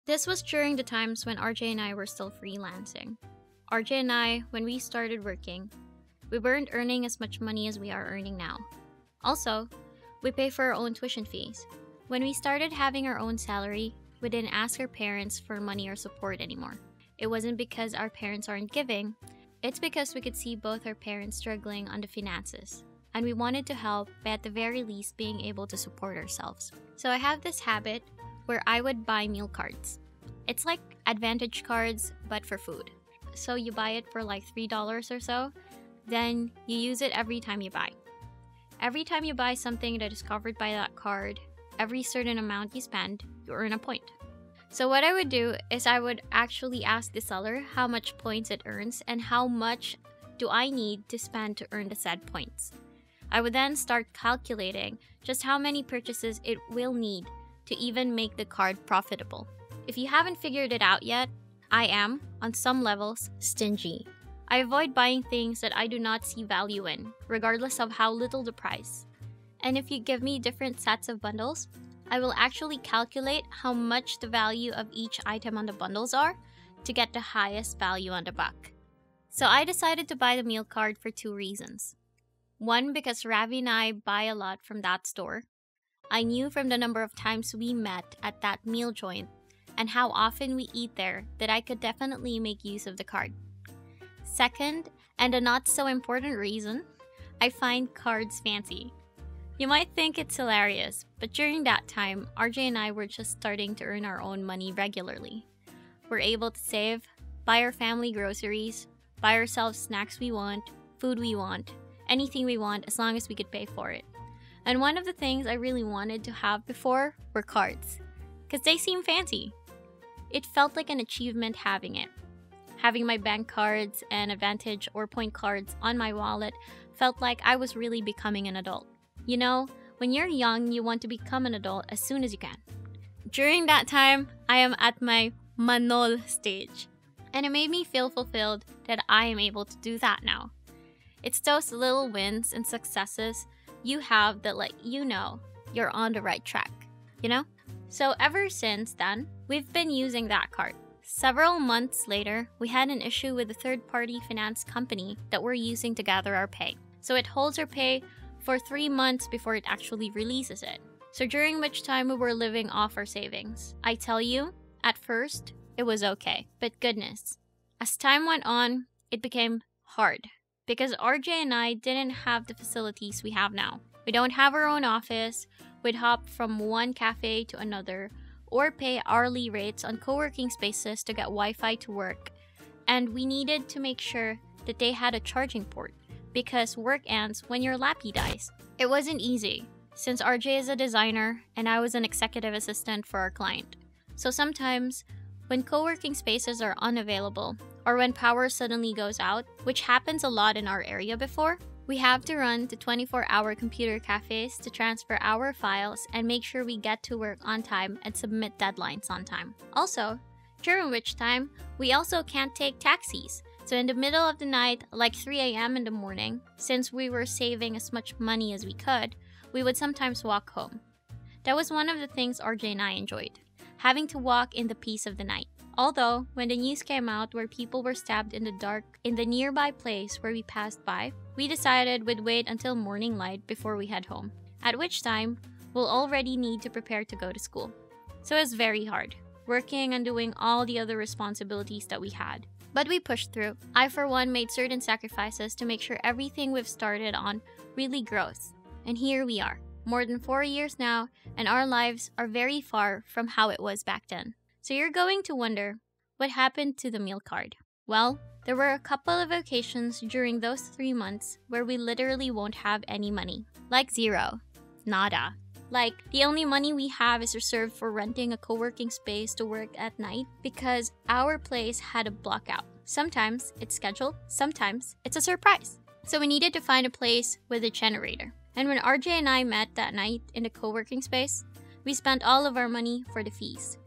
This was during the times when RJ and I were still freelancing. RJ and I, when we started working, we weren't earning as much money as we are earning now. Also, we pay for our own tuition fees. When we started having our own salary, we didn't ask our parents for money or support anymore. It wasn't because our parents aren't giving, it's because we could see both our parents struggling on the finances. And we wanted to help by at the very least being able to support ourselves. So I have this habit where I would buy meal cards. It's like Advantage cards, but for food. So you buy it for like $3 or so, then you use it every time you buy. Every time you buy something that is covered by that card, every certain amount you spend, you earn a point. So what I would do is I would actually ask the seller how much points it earns and how much do I need to spend to earn the said points. I would then start calculating just how many purchases it will need to even make the card profitable. If you haven't figured it out yet, I am, on some levels, stingy. I avoid buying things that I do not see value in, regardless of how little the price. And if you give me different sets of bundles, I will actually calculate how much the value of each item on the bundles are to get the highest value on the buck. So I decided to buy the meal card for 2 reasons. One, because Ravi and I buy a lot from that store. I knew from the number of times we met at that meal joint and how often we eat there that I could definitely make use of the card. Second, and a not so important reason, I find cards fancy. You might think it's hilarious, but during that time, RJ and I were just starting to earn our own money regularly. We're able to save, buy our family groceries, buy ourselves snacks we want, food we want, anything we want as long as we could pay for it. And one of the things I really wanted to have before were cards, because they seem fancy. It felt like an achievement having it. Having my bank cards and Advantage or point cards on my wallet felt like I was really becoming an adult. You know, when you're young, you want to become an adult as soon as you can. During that time, I am at my Manol stage, and it made me feel fulfilled that I am able to do that now. It's those little wins and successes you have that let you know you're on the right track, you know? So ever since then, we've been using that card. Several months later, we had an issue with a third-party finance company that we're using to gather our pay. So it holds our pay for 3 months before it actually releases it. So during which time we were living off our savings. I tell you, at first, it was okay. But goodness, as time went on, it became hard. Because RJ and I didn't have the facilities we have now. We don't have our own office, we'd hop from one cafe to another, or pay hourly rates on co-working spaces to get Wi-Fi to work. And we needed to make sure that they had a charging port, because work ends when your lappy dies. It wasn't easy, since RJ is a designer and I was an executive assistant for our client. So sometimes, when co-working spaces are unavailable, or when power suddenly goes out, which happens a lot in our area before, we have to run to 24-hour computer cafes to transfer our files and make sure we get to work on time and submit deadlines on time. Also, during which time, we also can't take taxis. So in the middle of the night, like 3 a.m. in the morning, since we were saving as much money as we could, we would sometimes walk home. That was one of the things RJ and I enjoyed, having to walk in the peace of the night. Although, when the news came out where people were stabbed in the dark in the nearby place where we passed by, we decided we'd wait until morning light before we head home, at which time, we'll already need to prepare to go to school. So it was very hard, working and doing all the other responsibilities that we had. But we pushed through. I, for one, made certain sacrifices to make sure everything we've started on really grows. And here we are, more than 4 years now, and our lives are very far from how it was back then. So you're going to wonder, what happened to the meal card? Well, there were a couple of occasions during those 3 months where we literally won't have any money. Like zero. Nada. Like, the only money we have is reserved for renting a co-working space to work at night because our place had a blockout. Sometimes it's scheduled, sometimes it's a surprise. So we needed to find a place with a generator. And when RJ and I met that night in the co-working space, we spent all of our money for the fees.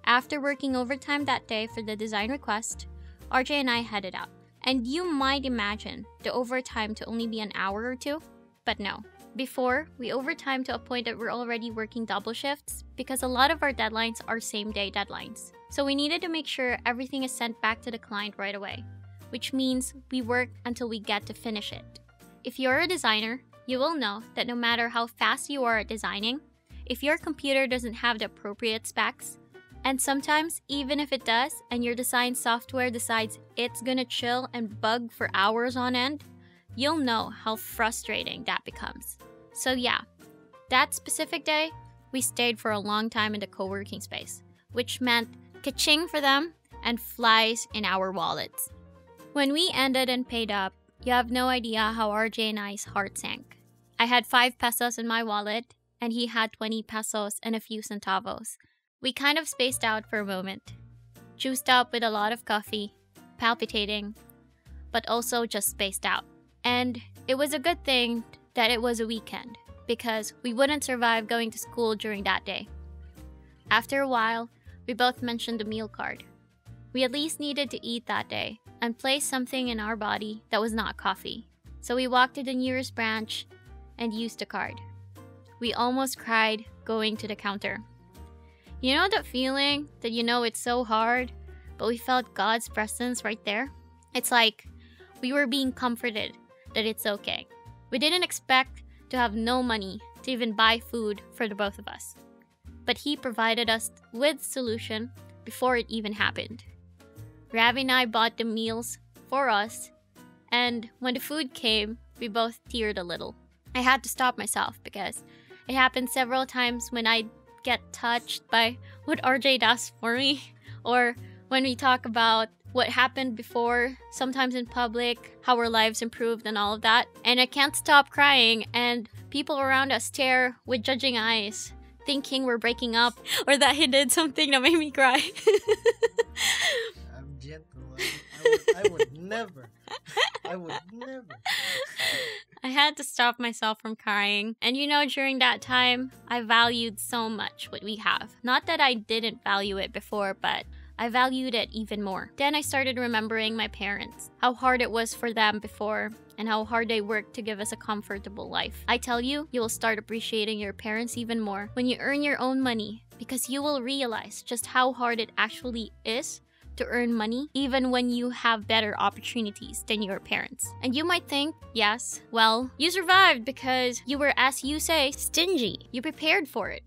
After working overtime that day for the design request, RJ and I headed out. And you might imagine the overtime to only be an hour or 2, but no. Before, we overtime to a point that we're already working double shifts because a lot of our deadlines are same-day deadlines. So we needed to make sure everything is sent back to the client right away, which means we work until we get to finish it. If you're a designer, you will know that no matter how fast you are at designing, if your computer doesn't have the appropriate specs, and sometimes even if it does and your design software decides it's gonna chill and bug for hours on end, you'll know how frustrating that becomes. So yeah, that specific day, we stayed for a long time in the co-working space, which meant ka-ching for them and flies in our wallets. When we ended and paid up, you have no idea how RJ and I's heart sank. I had 5 pesos in my wallet, and he had 20 pesos and a few centavos. We kind of spaced out for a moment, juiced up with a lot of coffee, palpitating, but also just spaced out. And it was a good thing that it was a weekend, because we wouldn't survive going to school during that day. After a while, we both mentioned the meal card. We at least needed to eat that day and place something in our body that was not coffee. So we walked to the nearest branch and used the card. We almost cried going to the counter. You know that feeling that you know it's so hard, but we felt God's presence right there? It's like we were being comforted that it's okay. We didn't expect to have no money to even buy food for the both of us. But He provided us with solution before it even happened. Ravi and I bought the meals for us, and when the food came, we both teared a little. I had to stop myself because it happened several times when I get touched by what RJ does for me, or when we talk about what happened before, sometimes in public, how our lives improved and all of that. And I can't stop crying, and people around us stare with judging eyes, thinking we're breaking up or that he did something that made me cry. I'm gentle. I would never. I would never. I had to stop myself from crying. And you know, during that time, I valued so much what we have. Not that I didn't value it before, but I valued it even more. Then I started remembering my parents, how hard it was for them before, and how hard they worked to give us a comfortable life. I tell you, you will start appreciating your parents even more when you earn your own money, because you will realize just how hard it actually is to earn money, even when you have better opportunities than your parents. And you might think, yes, well, you survived because you were, as you say, stingy. You prepared for it.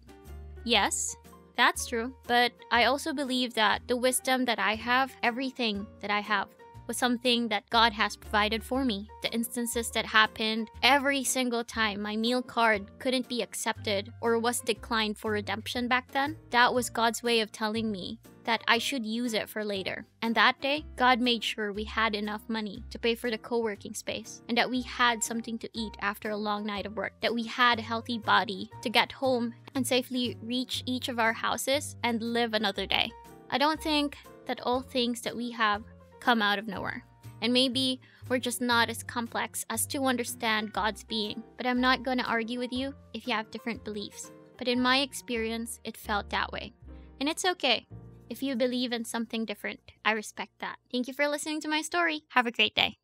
Yes, that's true. But I also believe that the wisdom that I have, everything that I have, was something that God has provided for me. The instances that happened every single time my meal card couldn't be accepted or was declined for redemption back then, that was God's way of telling me that I should use it for later. And that day, God made sure we had enough money to pay for the co-working space, and that we had something to eat after a long night of work, that we had a healthy body to get home and safely reach each of our houses and live another day. I don't think that all things that we have come out of nowhere. And maybe we're just not as complex as to understand God's being. But I'm not gonna argue with you if you have different beliefs. But in my experience, it felt that way. And it's okay. If you believe in something different, I respect that. Thank you for listening to my story. Have a great day.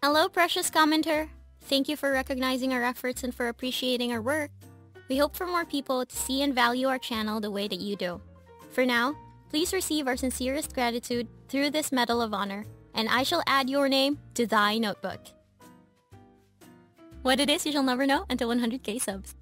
Hello, precious commenter. Thank you for recognizing our efforts and for appreciating our work. We hope for more people to see and value our channel the way that you do. For now, please receive our sincerest gratitude through this Medal of Honor, and I shall add your name to thy notebook. What it is, you shall never know until 100k subs.